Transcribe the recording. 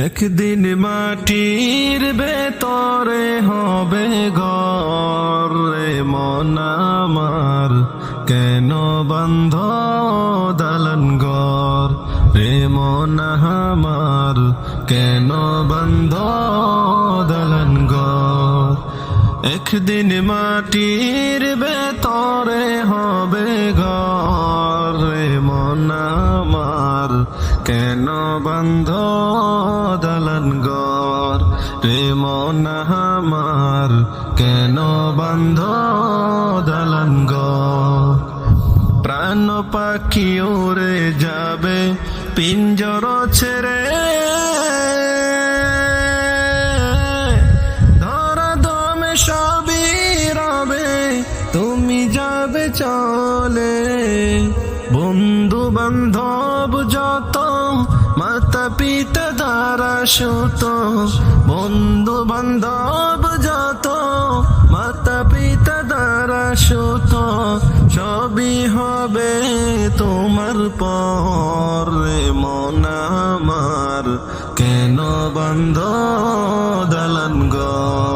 একদিন মাটির ভেতরে হবে ঘর রে মন আমার, কেন বন্ধ দালান ঘর রে মন আমার, কেন বন্ধ দালান ঘর। একদিন মাটির ভেতরে হবে ঘর রে মন আমার, কেন বন্ধ দালান ঘর রে মন আমার, কেন বন্ধ দালান ঘর। প্রাণ পাখি উড়ে যাবে পিঞ্জর ছেড়ে, ধরা দমে সবই রবে তুমি যাবে চলে। বন্ধু বান্ধব যত মাতা পিতা দ্বারা সুত, বন্ধু বান্ধব যত মাতা পিতা দ্বারা সুত, সবই হবে তোমার পর রে মন আমার, কেন বন্ধ দালান ঘর।